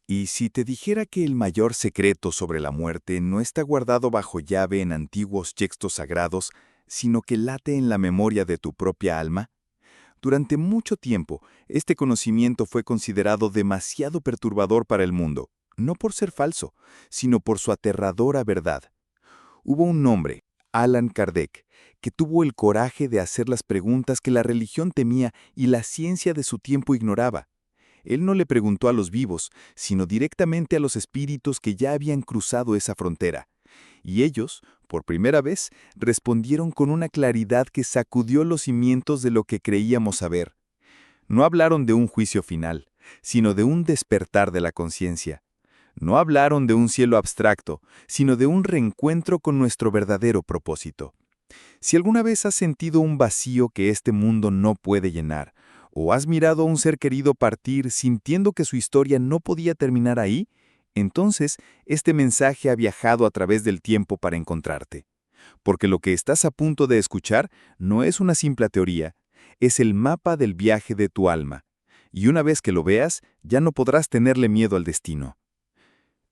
¿Y si te dijera que el mayor secreto sobre la muerte no está guardado bajo llave en antiguos textos sagrados, sino que late en la memoria de tu propia alma? Durante mucho tiempo, este conocimiento fue considerado demasiado perturbador para el mundo, no por ser falso, sino por su aterradora verdad. Hubo un hombre, Allan Kardec, que tuvo el coraje de hacer las preguntas que la religión temía y la ciencia de su tiempo ignoraba. Él no le preguntó a los vivos, sino directamente a los espíritus que ya habían cruzado esa frontera. Y ellos, por primera vez, respondieron con una claridad que sacudió los cimientos de lo que creíamos saber. No hablaron de un juicio final, sino de un despertar de la conciencia. No hablaron de un cielo abstracto, sino de un reencuentro con nuestro verdadero propósito. Si alguna vez has sentido un vacío que este mundo no puede llenar, o has mirado a un ser querido partir sintiendo que su historia no podía terminar ahí, entonces este mensaje ha viajado a través del tiempo para encontrarte. Porque lo que estás a punto de escuchar no es una simple teoría, es el mapa del viaje de tu alma. Y una vez que lo veas, ya no podrás tenerle miedo al destino.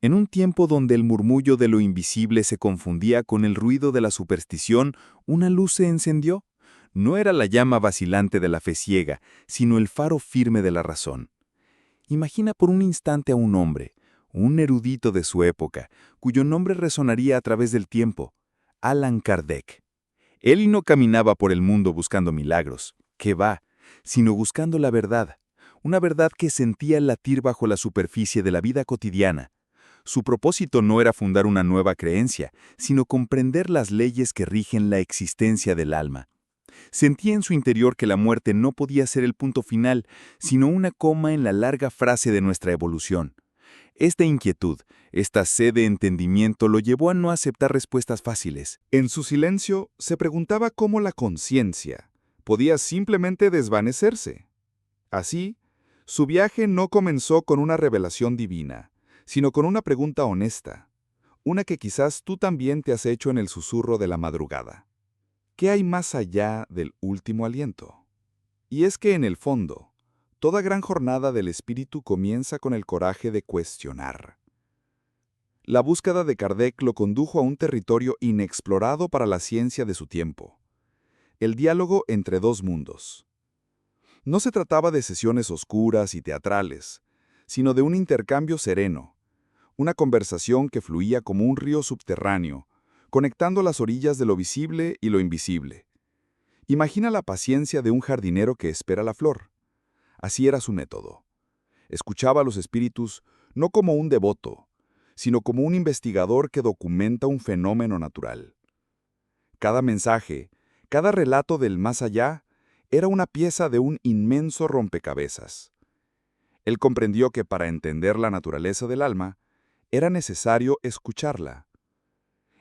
En un tiempo donde el murmullo de lo invisible se confundía con el ruido de la superstición, una luz se encendió. No era la llama vacilante de la fe ciega, sino el faro firme de la razón. Imagina por un instante a un hombre, un erudito de su época, cuyo nombre resonaría a través del tiempo, Allan Kardec. Él no caminaba por el mundo buscando milagros, que va, sino buscando la verdad, una verdad que sentía latir bajo la superficie de la vida cotidiana. Su propósito no era fundar una nueva creencia, sino comprender las leyes que rigen la existencia del alma. Sentía en su interior que la muerte no podía ser el punto final, sino una coma en la larga frase de nuestra evolución. Esta inquietud, esta sed de entendimiento lo llevó a no aceptar respuestas fáciles. En su silencio se preguntaba cómo la conciencia podía simplemente desvanecerse. Así, su viaje no comenzó con una revelación divina, sino con una pregunta honesta, una que quizás tú también te has hecho en el susurro de la madrugada. ¿Qué hay más allá del último aliento? Y es que en el fondo, toda gran jornada del espíritu comienza con el coraje de cuestionar. La búsqueda de Kardec lo condujo a un territorio inexplorado para la ciencia de su tiempo, el diálogo entre dos mundos. No se trataba de sesiones oscuras y teatrales, sino de un intercambio sereno, una conversación que fluía como un río subterráneo, conectando las orillas de lo visible y lo invisible. Imagina la paciencia de un jardinero que espera la flor. Así era su método. Escuchaba a los espíritus no como un devoto, sino como un investigador que documenta un fenómeno natural. Cada mensaje, cada relato del más allá, era una pieza de un inmenso rompecabezas. Él comprendió que para entender la naturaleza del alma, era necesario escucharla.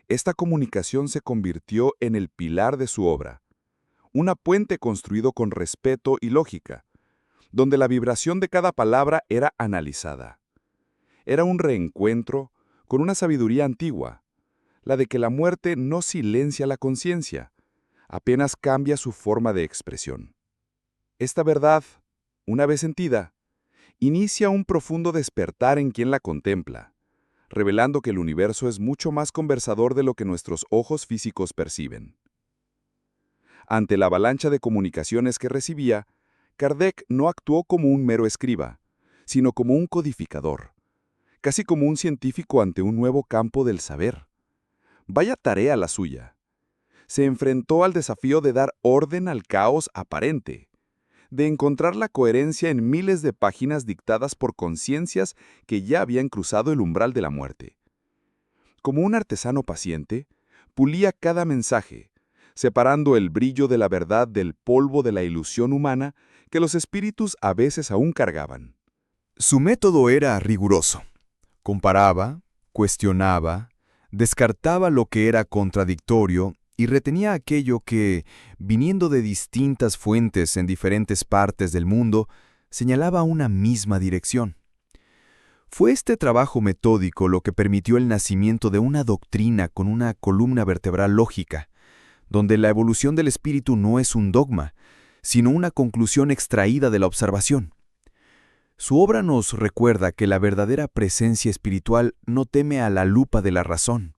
Esta comunicación se convirtió en el pilar de su obra, una puente construido con respeto y lógica, donde la vibración de cada palabra era analizada. Era un reencuentro con una sabiduría antigua, la de que la muerte no silencia la conciencia, apenas cambia su forma de expresión. Esta verdad, una vez sentida, inicia un profundo despertar en quien la contempla, revelando que el universo es mucho más conversador de lo que nuestros ojos físicos perciben. Ante la avalancha de comunicaciones que recibía, Kardec no actuó como un mero escriba, sino como un codificador, casi como un científico ante un nuevo campo del saber. Vaya tarea la suya. Se enfrentó al desafío de dar orden al caos aparente, de encontrar la coherencia en miles de páginas dictadas por conciencias que ya habían cruzado el umbral de la muerte. Como un artesano paciente, pulía cada mensaje, separando el brillo de la verdad del polvo de la ilusión humana que los espíritus a veces aún cargaban. Su método era riguroso. Comparaba, cuestionaba, descartaba lo que era contradictorio y retenía aquello que, viniendo de distintas fuentes en diferentes partes del mundo, señalaba una misma dirección. Fue este trabajo metódico lo que permitió el nacimiento de una doctrina con una columna vertebral lógica, donde la evolución del espíritu no es un dogma, sino una conclusión extraída de la observación. Su obra nos recuerda que la verdadera presencia espiritual no teme a la lupa de la razón.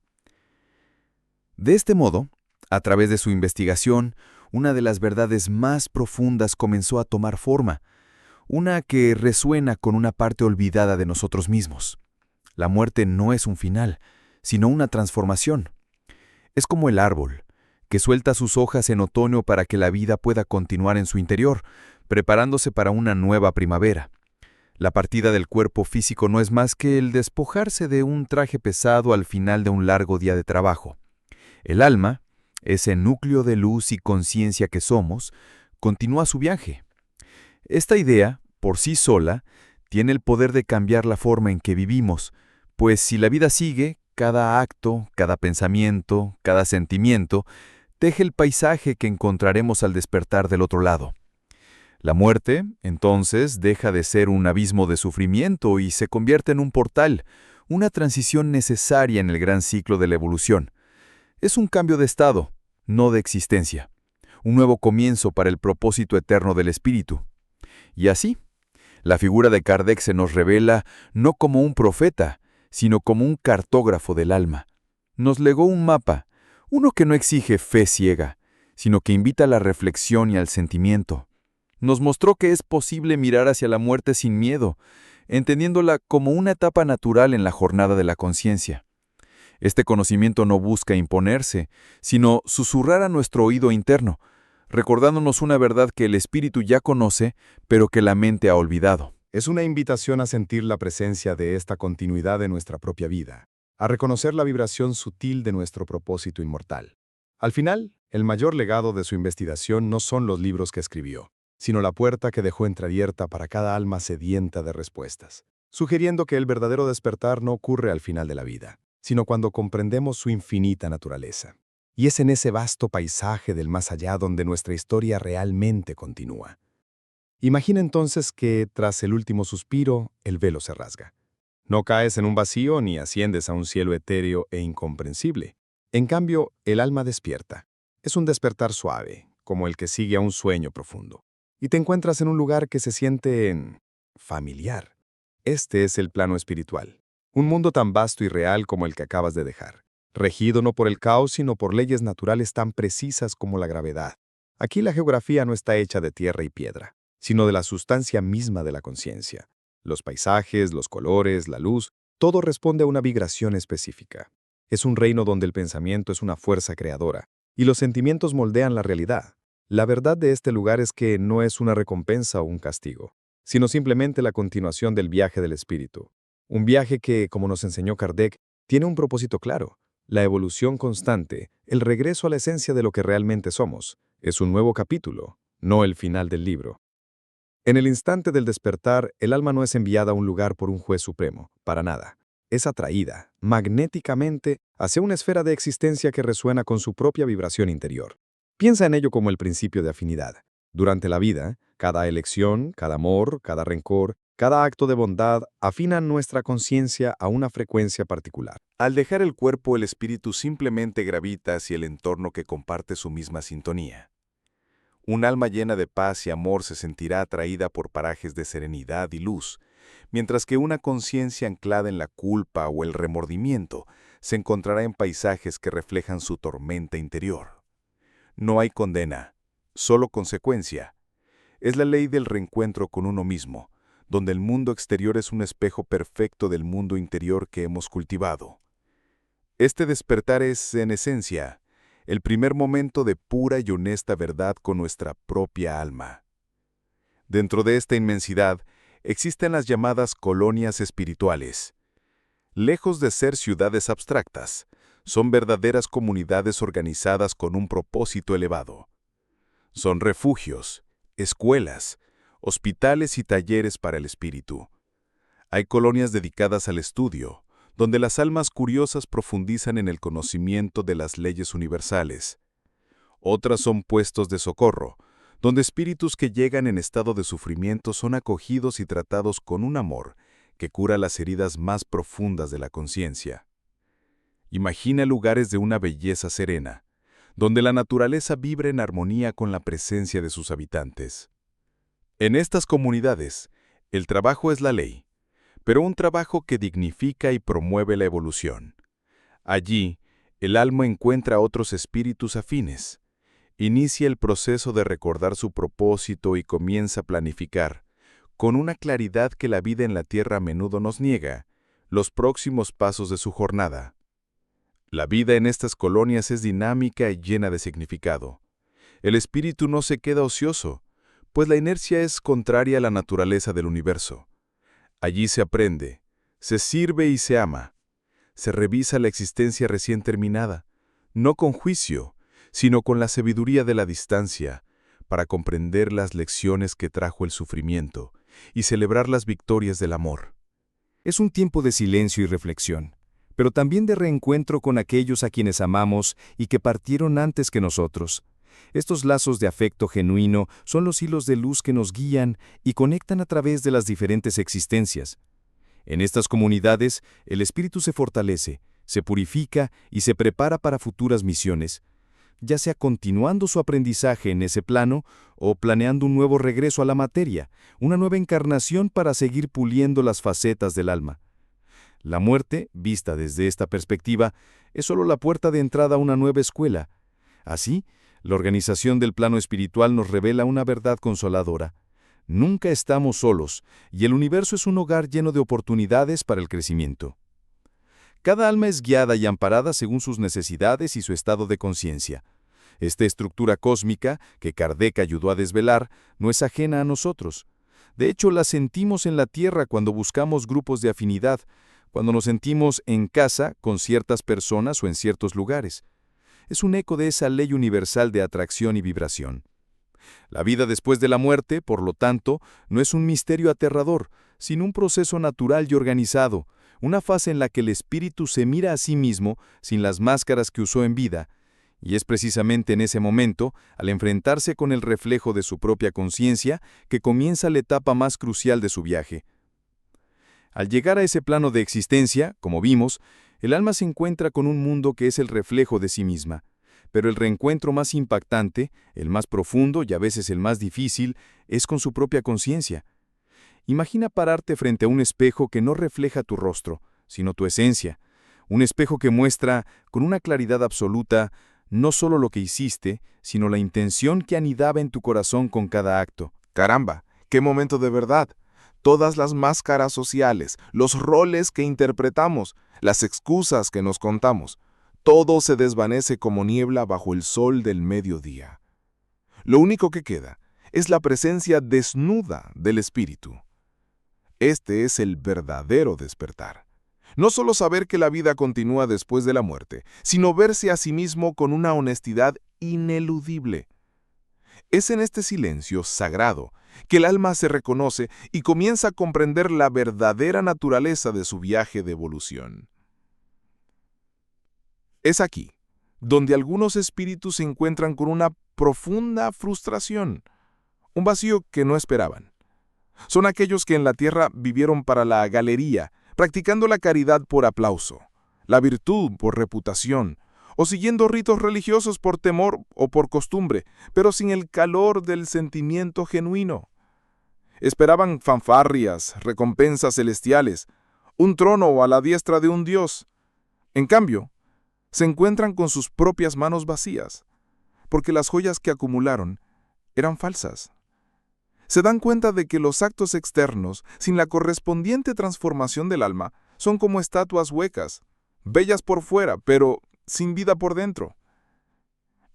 De este modo, a través de su investigación, una de las verdades más profundas comenzó a tomar forma, una que resuena con una parte olvidada de nosotros mismos. La muerte no es un final, sino una transformación. Es como el árbol, que suelta sus hojas en otoño para que la vida pueda continuar en su interior, preparándose para una nueva primavera. La partida del cuerpo físico no es más que el despojarse de un traje pesado al final de un largo día de trabajo. El alma, ese núcleo de luz y conciencia que somos, continúa su viaje. Esta idea, por sí sola, tiene el poder de cambiar la forma en que vivimos, pues si la vida sigue, cada acto, cada pensamiento, cada sentimiento, teje el paisaje que encontraremos al despertar del otro lado. La muerte, entonces, deja de ser un abismo de sufrimiento y se convierte en un portal, una transición necesaria en el gran ciclo de la evolución. Es un cambio de estado, no de existencia, un nuevo comienzo para el propósito eterno del espíritu. Y así, la figura de Kardec se nos revela no como un profeta, sino como un cartógrafo del alma. Nos legó un mapa, uno que no exige fe ciega, sino que invita a la reflexión y al sentimiento. Nos mostró que es posible mirar hacia la muerte sin miedo, entendiéndola como una etapa natural en la jornada de la conciencia. Este conocimiento no busca imponerse, sino susurrar a nuestro oído interno, recordándonos una verdad que el espíritu ya conoce, pero que la mente ha olvidado. Es una invitación a sentir la presencia de esta continuidad en nuestra propia vida, a reconocer la vibración sutil de nuestro propósito inmortal. Al final, el mayor legado de su investigación no son los libros que escribió, sino la puerta que dejó entreabierta para cada alma sedienta de respuestas, sugiriendo que el verdadero despertar no ocurre al final de la vida, sino cuando comprendemos su infinita naturaleza. Y es en ese vasto paisaje del más allá donde nuestra historia realmente continúa. Imagina entonces que, tras el último suspiro, el velo se rasga. No caes en un vacío ni asciendes a un cielo etéreo e incomprensible. En cambio, el alma despierta. Es un despertar suave, como el que sigue a un sueño profundo. Y te encuentras en un lugar que se siente familiar. Este es el plano espiritual. Un mundo tan vasto y real como el que acabas de dejar. Regido no por el caos, sino por leyes naturales tan precisas como la gravedad. Aquí la geografía no está hecha de tierra y piedra, sino de la sustancia misma de la conciencia. Los paisajes, los colores, la luz, todo responde a una vibración específica. Es un reino donde el pensamiento es una fuerza creadora, y los sentimientos moldean la realidad. La verdad de este lugar es que no es una recompensa o un castigo, sino simplemente la continuación del viaje del espíritu. Un viaje que, como nos enseñó Kardec, tiene un propósito claro: la evolución constante, el regreso a la esencia de lo que realmente somos. Es un nuevo capítulo, no el final del libro. En el instante del despertar, el alma no es enviada a un lugar por un juez supremo, para nada. Es atraída, magnéticamente, hacia una esfera de existencia que resuena con su propia vibración interior. Piensa en ello como el principio de afinidad. Durante la vida, cada elección, cada amor, cada rencor, cada acto de bondad afinan nuestra conciencia a una frecuencia particular. Al dejar el cuerpo, el espíritu simplemente gravita hacia el entorno que comparte su misma sintonía. Un alma llena de paz y amor se sentirá atraída por parajes de serenidad y luz, mientras que una conciencia anclada en la culpa o el remordimiento se encontrará en paisajes que reflejan su tormenta interior. No hay condena, solo consecuencia. Es la ley del reencuentro con uno mismo, donde el mundo exterior es un espejo perfecto del mundo interior que hemos cultivado. Este despertar es, en esencia, el primer momento de pura y honesta verdad con nuestra propia alma. Dentro de esta inmensidad existen las llamadas colonias espirituales. Lejos de ser ciudades abstractas, son verdaderas comunidades organizadas con un propósito elevado. Son refugios, escuelas, hospitales y talleres para el espíritu. Hay colonias dedicadas al estudio, donde las almas curiosas profundizan en el conocimiento de las leyes universales. Otras son puestos de socorro, donde espíritus que llegan en estado de sufrimiento son acogidos y tratados con un amor que cura las heridas más profundas de la conciencia. Imagina lugares de una belleza serena, donde la naturaleza vibra en armonía con la presencia de sus habitantes. En estas comunidades, El trabajo es la ley, pero un trabajo que dignifica y promueve la evolución. Allí, el alma encuentra otros espíritus afines, inicia el proceso de recordar su propósito y comienza a planificar, con una claridad que la vida en la tierra a menudo nos niega, los próximos pasos de su jornada. La vida en estas colonias es dinámica y llena de significado. El espíritu no se queda ocioso, pues la inercia es contraria a la naturaleza del universo. Allí se aprende, se sirve y se ama. Se revisa la existencia recién terminada, no con juicio, sino con la sabiduría de la distancia, para comprender las lecciones que trajo el sufrimiento y celebrar las victorias del amor. Es un tiempo de silencio y reflexión, pero también de reencuentro con aquellos a quienes amamos y que partieron antes que nosotros. Estos lazos de afecto genuino son los hilos de luz que nos guían y conectan a través de las diferentes existencias. En estas comunidades, el espíritu se fortalece, se purifica y se prepara para futuras misiones, ya sea continuando su aprendizaje en ese plano o planeando un nuevo regreso a la materia, una nueva encarnación para seguir puliendo las facetas del alma. La muerte, vista desde esta perspectiva, es solo la puerta de entrada a una nueva escuela. Así, la organización del plano espiritual nos revela una verdad consoladora. Nunca estamos solos, y el universo es un hogar lleno de oportunidades para el crecimiento. Cada alma es guiada y amparada según sus necesidades y su estado de conciencia. Esta estructura cósmica, que Kardec ayudó a desvelar, no es ajena a nosotros. De hecho, la sentimos en la Tierra cuando buscamos grupos de afinidad, cuando nos sentimos en casa con ciertas personas o en ciertos lugares. Es un eco de esa ley universal de atracción y vibración. La vida después de la muerte, por lo tanto, no es un misterio aterrador, sino un proceso natural y organizado, una fase en la que el espíritu se mira a sí mismo sin las máscaras que usó en vida, y es precisamente en ese momento, al enfrentarse con el reflejo de su propia conciencia, que comienza la etapa más crucial de su viaje. Al llegar a ese plano de existencia, como vimos, el alma se encuentra con un mundo que es el reflejo de sí misma. Pero el reencuentro más impactante, el más profundo y a veces el más difícil, es con su propia conciencia. Imagina pararte frente a un espejo que no refleja tu rostro, sino tu esencia. Un espejo que muestra, con una claridad absoluta, no solo lo que hiciste, sino la intención que anidaba en tu corazón con cada acto. Caramba, qué momento de verdad. Todas las máscaras sociales, los roles que interpretamos, las excusas que nos contamos, todo se desvanece como niebla bajo el sol del mediodía. Lo único que queda es la presencia desnuda del espíritu. Este es el verdadero despertar. No solo saber que la vida continúa después de la muerte, sino verse a sí mismo con una honestidad ineludible. Es en este silencio sagrado que el alma se reconoce y comienza a comprender la verdadera naturaleza de su viaje de evolución. Es aquí donde algunos espíritus se encuentran con una profunda frustración, un vacío que no esperaban. Son aquellos que en la tierra vivieron para la galería, practicando la caridad por aplauso, la virtud por reputación, o siguiendo ritos religiosos por temor o por costumbre, pero sin el calor del sentimiento genuino. Esperaban fanfarrias, recompensas celestiales, un trono a la diestra de un dios. En cambio, se encuentran con sus propias manos vacías, porque las joyas que acumularon eran falsas. Se dan cuenta de que los actos externos, sin la correspondiente transformación del alma, son como estatuas huecas, bellas por fuera, pero sin vida por dentro.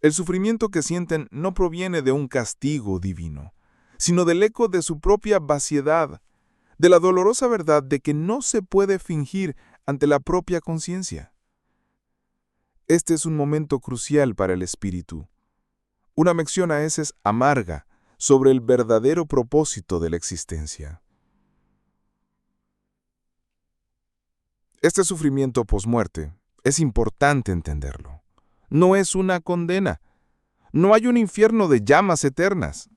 El sufrimiento que sienten no proviene de un castigo divino, sino del eco de su propia vaciedad, de la dolorosa verdad de que no se puede fingir ante la propia conciencia. Este es un momento crucial para el espíritu. Una lección a veces amarga sobre el verdadero propósito de la existencia. Este sufrimiento posmuerte es importante entenderlo. No es una condena. No hay un infierno de llamas eternas.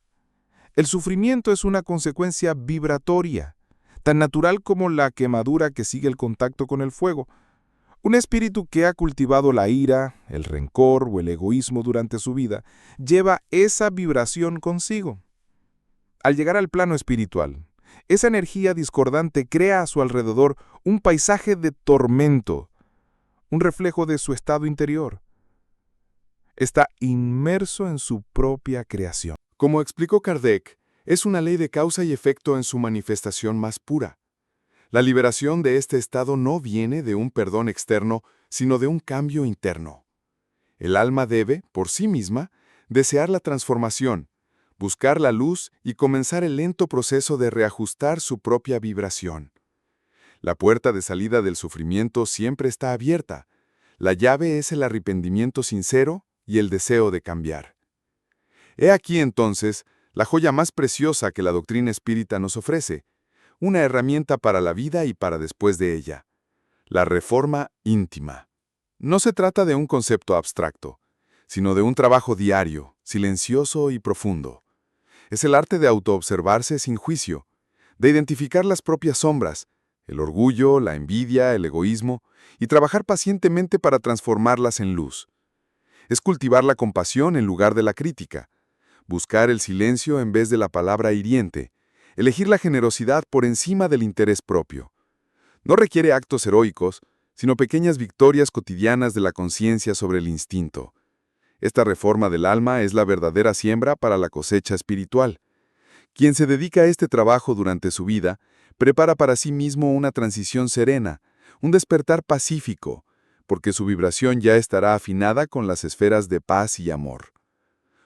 El sufrimiento es una consecuencia vibratoria, tan natural como la quemadura que sigue el contacto con el fuego. Un espíritu que ha cultivado la ira, el rencor o el egoísmo durante su vida, lleva esa vibración consigo. Al llegar al plano espiritual, Esa energía discordante crea a su alrededor un paisaje de tormento, un reflejo de su estado interior. Está inmerso en su propia creación. Como explicó Kardec, es una ley de causa y efecto en su manifestación más pura. La liberación de este estado no viene de un perdón externo, sino de un cambio interno. El alma debe, por sí misma, desear la transformación, buscar la luz y comenzar el lento proceso de reajustar su propia vibración. La puerta de salida del sufrimiento siempre está abierta. La llave es el arrepentimiento sincero y el deseo de cambiar. He aquí entonces la joya más preciosa que la doctrina espírita nos ofrece, una herramienta para la vida y para después de ella: la reforma íntima. No se trata de un concepto abstracto, sino de un trabajo diario, silencioso y profundo. Es el arte de autoobservarse sin juicio, de identificar las propias sombras, el orgullo, la envidia, el egoísmo, y trabajar pacientemente para transformarlas en luz. Es cultivar la compasión en lugar de la crítica, buscar el silencio en vez de la palabra hiriente, elegir la generosidad por encima del interés propio. No requiere actos heroicos, sino pequeñas victorias cotidianas de la conciencia sobre el instinto. Esta reforma del alma es la verdadera siembra para la cosecha espiritual. Quien se dedica a este trabajo durante su vida, prepara para sí mismo una transición serena, un despertar pacífico, porque su vibración ya estará afinada con las esferas de paz y amor.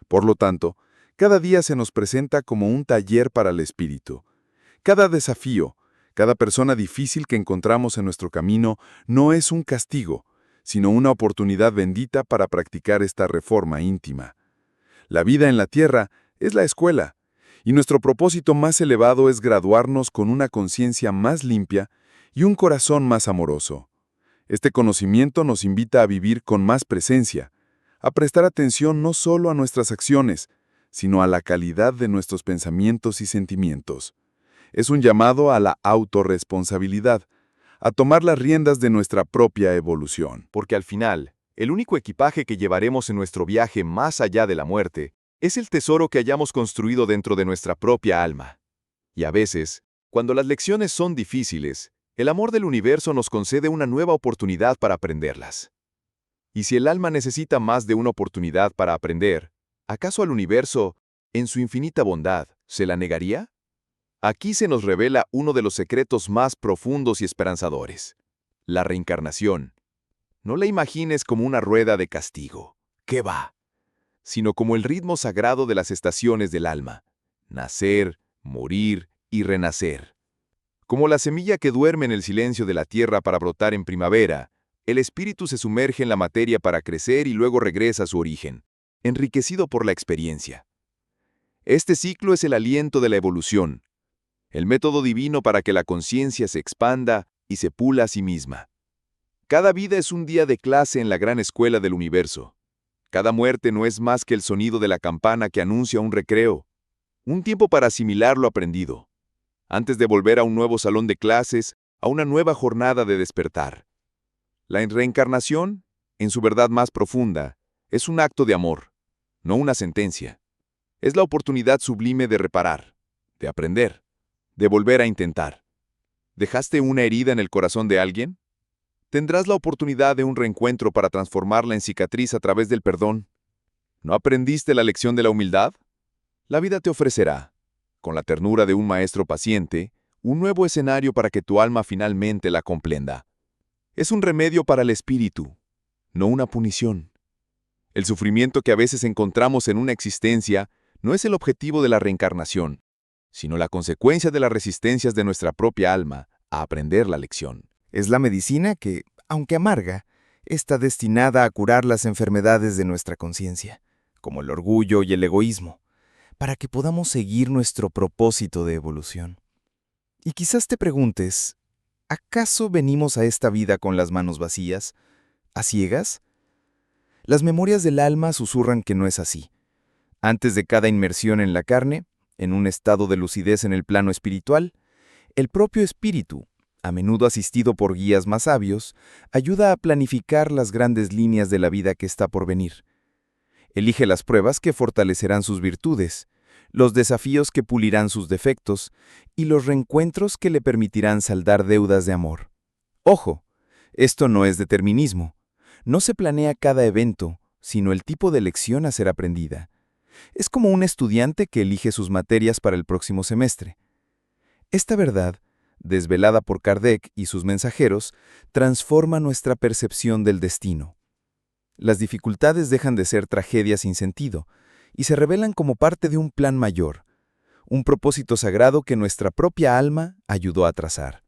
Por lo tanto, cada día se nos presenta como un taller para el espíritu. Cada desafío, cada persona difícil que encontramos en nuestro camino no es un castigo, sino una oportunidad bendita para practicar esta reforma íntima. La vida en la tierra es la escuela, y nuestro propósito más elevado es graduarnos con una conciencia más limpia y un corazón más amoroso. Este conocimiento nos invita a vivir con más presencia, a prestar atención no solo a nuestras acciones, sino a la calidad de nuestros pensamientos y sentimientos. Es un llamado a la autorresponsabilidad, a tomar las riendas de nuestra propia evolución. Porque al final, el único equipaje que llevaremos en nuestro viaje más allá de la muerte es el tesoro que hayamos construido dentro de nuestra propia alma. Y a veces, cuando las lecciones son difíciles, el amor del universo nos concede una nueva oportunidad para aprenderlas. Y si el alma necesita más de una oportunidad para aprender, ¿acaso al universo, en su infinita bondad, se la negaría? Aquí se nos revela uno de los secretos más profundos y esperanzadores: la reencarnación. No la imagines como una rueda de castigo, ¿qué va?, sino como el ritmo sagrado de las estaciones del alma: nacer, morir y renacer. Como la semilla que duerme en el silencio de la tierra para brotar en primavera, el espíritu se sumerge en la materia para crecer y luego regresa a su origen, enriquecido por la experiencia. Este ciclo es el aliento de la evolución, el método divino para que la conciencia se expanda y se pula a sí misma. Cada vida es un día de clase en la gran escuela del universo. Cada muerte no es más que el sonido de la campana que anuncia un recreo, un tiempo para asimilar lo aprendido, antes de volver a un nuevo salón de clases, a una nueva jornada de despertar. La reencarnación, en su verdad más profunda, es un acto de amor, no una sentencia. Es la oportunidad sublime de reparar, de aprender, de volver a intentar. ¿Dejaste una herida en el corazón de alguien? Tendrás la oportunidad de un reencuentro para transformarla en cicatriz a través del perdón. ¿No aprendiste la lección de la humildad? La vida te ofrecerá, con la ternura de un maestro paciente, un nuevo escenario para que tu alma finalmente la comprenda. Es un remedio para el espíritu, no una punición. El sufrimiento que a veces encontramos en una existencia no es el objetivo de la reencarnación, sino la consecuencia de las resistencias de nuestra propia alma a aprender la lección. Es la medicina que, aunque amarga, está destinada a curar las enfermedades de nuestra conciencia, como el orgullo y el egoísmo, para que podamos seguir nuestro propósito de evolución. Y quizás te preguntes, ¿acaso venimos a esta vida con las manos vacías, a ciegas? Las memorias del alma susurran que no es así. Antes de cada inmersión en la carne, en un estado de lucidez en el plano espiritual, el propio espíritu, a menudo asistido por guías más sabios, ayuda a planificar las grandes líneas de la vida que está por venir. Elige las pruebas que fortalecerán sus virtudes, los desafíos que pulirán sus defectos y los reencuentros que le permitirán saldar deudas de amor. Ojo, esto no es determinismo. No se planea cada evento, sino el tipo de lección a ser aprendida. Es como un estudiante que elige sus materias para el próximo semestre. Esta verdad, desvelada por Kardec y sus mensajeros, transforma nuestra percepción del destino. Las dificultades dejan de ser tragedias sin sentido y se revelan como parte de un plan mayor, un propósito sagrado que nuestra propia alma ayudó a trazar.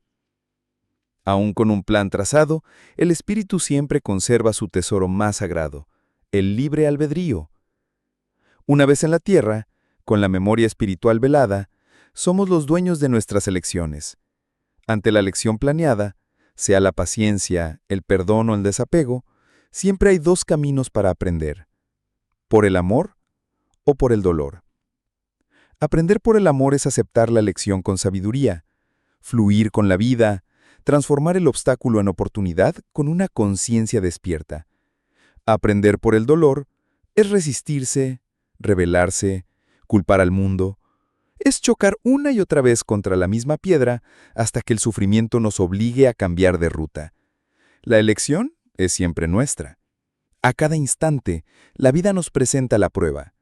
Aún con un plan trazado, el espíritu siempre conserva su tesoro más sagrado, el libre albedrío. Una vez en la tierra, con la memoria espiritual velada, somos los dueños de nuestras elecciones. Ante la elección planeada, sea la paciencia, el perdón o el desapego, siempre hay dos caminos para aprender: por el amor o por el dolor. Aprender por el amor es aceptar la lección con sabiduría, fluir con la vida, transformar el obstáculo en oportunidad con una conciencia despierta. Aprender por el dolor es resistirse, rebelarse, culpar al mundo. Es chocar una y otra vez contra la misma piedra hasta que el sufrimiento nos obligue a cambiar de ruta. La elección es siempre nuestra. A cada instante, la vida nos presenta la prueba,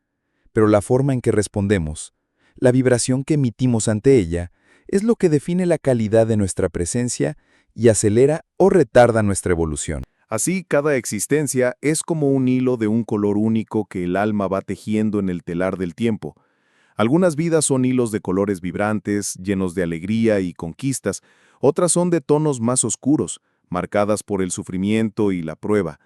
pero la forma en que respondemos, la vibración que emitimos ante ella, es lo que define la calidad de nuestra presencia y acelera o retarda nuestra evolución. Así, cada existencia es como un hilo de un color único que el alma va tejiendo en el telar del tiempo. Algunas vidas son hilos de colores vibrantes, llenos de alegría y conquistas, otras son de tonos más oscuros, marcadas por el sufrimiento y la prueba.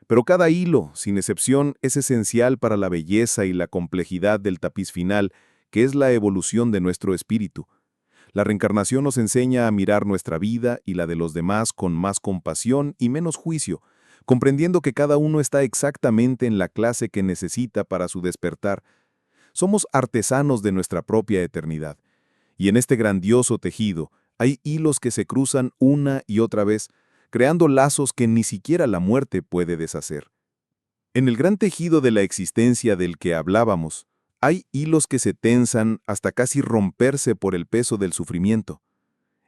Pero cada hilo, sin excepción, es esencial para la belleza y la complejidad del tapiz final, que es la evolución de nuestro espíritu. La reencarnación nos enseña a mirar nuestra vida y la de los demás con más compasión y menos juicio, comprendiendo que cada uno está exactamente en la clase que necesita para su despertar. Somos artesanos de nuestra propia eternidad, y en este grandioso tejido hay hilos que se cruzan una y otra vez, creando lazos que ni siquiera la muerte puede deshacer. En el gran tejido de la existencia del que hablábamos, hay hilos que se tensan hasta casi romperse por el peso del sufrimiento.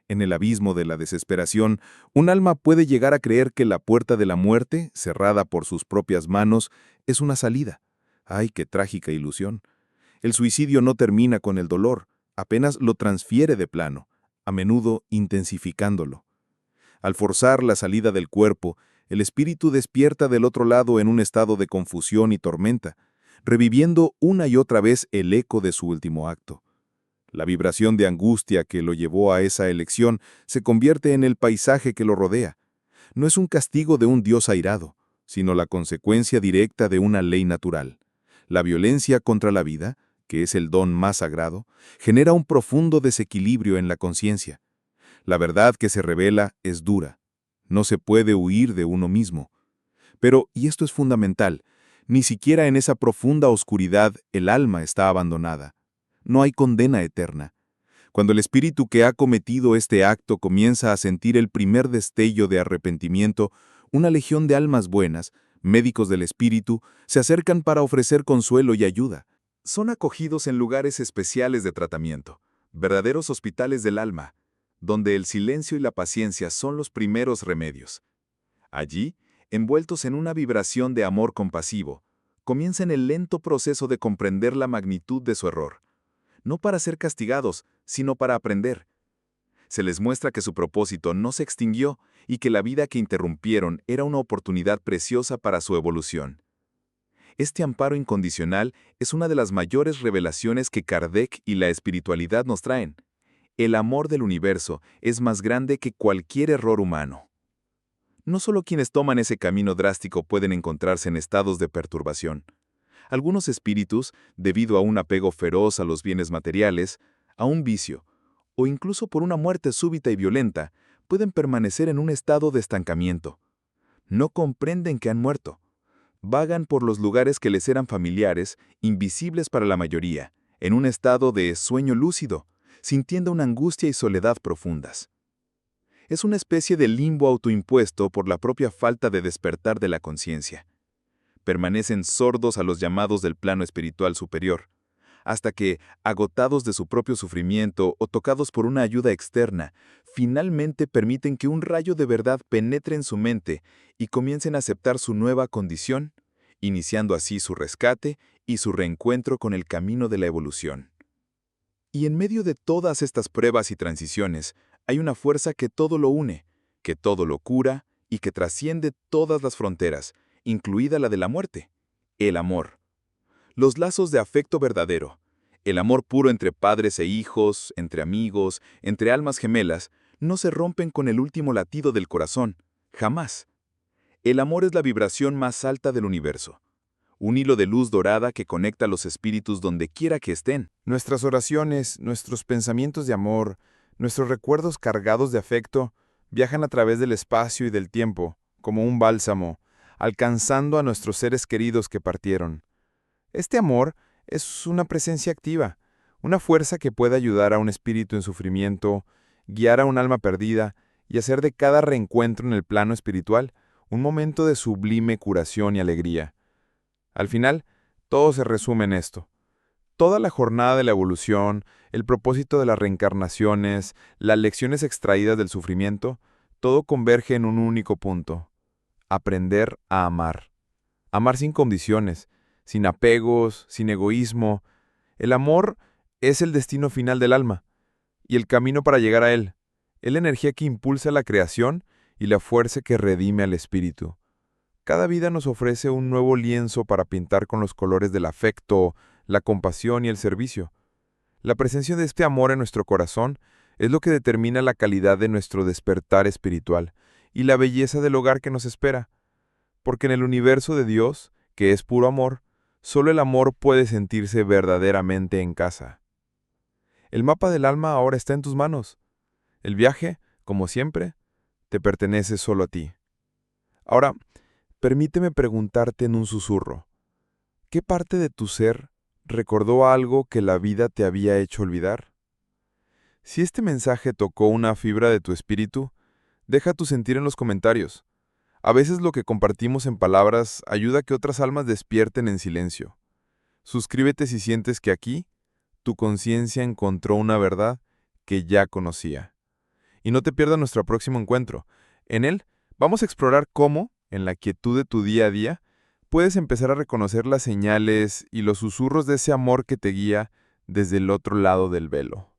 En el abismo de la desesperación, un alma puede llegar a creer que la puerta de la muerte, cerrada por sus propias manos, es una salida. ¡Ay, qué trágica ilusión! El suicidio no termina con el dolor, apenas lo transfiere de plano, a menudo intensificándolo. Al forzar la salida del cuerpo, el espíritu despierta del otro lado en un estado de confusión y tormenta, reviviendo una y otra vez el eco de su último acto. La vibración de angustia que lo llevó a esa elección se convierte en el paisaje que lo rodea. No es un castigo de un Dios airado, sino la consecuencia directa de una ley natural. La violencia contra la vida, que es el don más sagrado, genera un profundo desequilibrio en la conciencia. La verdad que se revela es dura. No se puede huir de uno mismo. Pero, y esto es fundamental, ni siquiera en esa profunda oscuridad el alma está abandonada. No hay condena eterna. Cuando el espíritu que ha cometido este acto comienza a sentir el primer destello de arrepentimiento, una legión de almas buenas, médicos del espíritu, se acercan para ofrecer consuelo y ayuda. Son acogidos en lugares especiales de tratamiento, verdaderos hospitales del alma, donde el silencio y la paciencia son los primeros remedios. Allí, envueltos en una vibración de amor compasivo, comienzan el lento proceso de comprender la magnitud de su error, no para ser castigados, sino para aprender. Se les muestra que su propósito no se extinguió y que la vida que interrumpieron era una oportunidad preciosa para su evolución. Este amparo incondicional es una de las mayores revelaciones que Kardec y la espiritualidad nos traen. El amor del universo es más grande que cualquier error humano. No solo quienes toman ese camino drástico pueden encontrarse en estados de perturbación. Algunos espíritus, debido a un apego feroz a los bienes materiales, a un vicio, o incluso por una muerte súbita y violenta, pueden permanecer en un estado de estancamiento. No comprenden que han muerto. Vagan por los lugares que les eran familiares, invisibles para la mayoría, en un estado de sueño lúcido, sintiendo una angustia y soledad profundas. Es una especie de limbo autoimpuesto por la propia falta de despertar de la conciencia. Permanecen sordos a los llamados del plano espiritual superior. hasta que, agotados de su propio sufrimiento o tocados por una ayuda externa, finalmente permiten que un rayo de verdad penetre en su mente y comiencen a aceptar su nueva condición, iniciando así su rescate y su reencuentro con el camino de la evolución. Y en medio de todas estas pruebas y transiciones, hay una fuerza que todo lo une, que todo lo cura y que trasciende todas las fronteras, incluida la de la muerte: el amor. Los lazos de afecto verdadero, el amor puro entre padres e hijos, entre amigos, entre almas gemelas, no se rompen con el último latido del corazón, jamás. El amor es la vibración más alta del universo, un hilo de luz dorada que conecta a los espíritus donde quiera que estén. Nuestras oraciones, nuestros pensamientos de amor, nuestros recuerdos cargados de afecto, viajan a través del espacio y del tiempo, como un bálsamo, alcanzando a nuestros seres queridos que partieron. Este amor es una presencia activa, una fuerza que puede ayudar a un espíritu en sufrimiento, guiar a un alma perdida y hacer de cada reencuentro en el plano espiritual un momento de sublime curación y alegría. Al final, todo se resume en esto. Toda la jornada de la evolución, el propósito de las reencarnaciones, las lecciones extraídas del sufrimiento, todo converge en un único punto: aprender a amar. Amar sin condiciones, sin apegos, sin egoísmo. El amor es el destino final del alma y el camino para llegar a él. Es la energía que impulsa la creación y la fuerza que redime al espíritu. Cada vida nos ofrece un nuevo lienzo para pintar con los colores del afecto, la compasión y el servicio. La presencia de este amor en nuestro corazón es lo que determina la calidad de nuestro despertar espiritual y la belleza del hogar que nos espera. Porque en el universo de Dios, que es puro amor, solo el amor puede sentirse verdaderamente en casa. El mapa del alma ahora está en tus manos. El viaje, como siempre, te pertenece solo a ti. Ahora, permíteme preguntarte en un susurro: ¿qué parte de tu ser recordó algo que la vida te había hecho olvidar? Si este mensaje tocó una fibra de tu espíritu, deja tu sentir en los comentarios. A veces lo que compartimos en palabras ayuda a que otras almas despierten en silencio. Suscríbete si sientes que aquí tu conciencia encontró una verdad que ya conocía. Y no te pierdas nuestro próximo encuentro. En él vamos a explorar cómo, en la quietud de tu día a día, puedes empezar a reconocer las señales y los susurros de ese amor que te guía desde el otro lado del velo.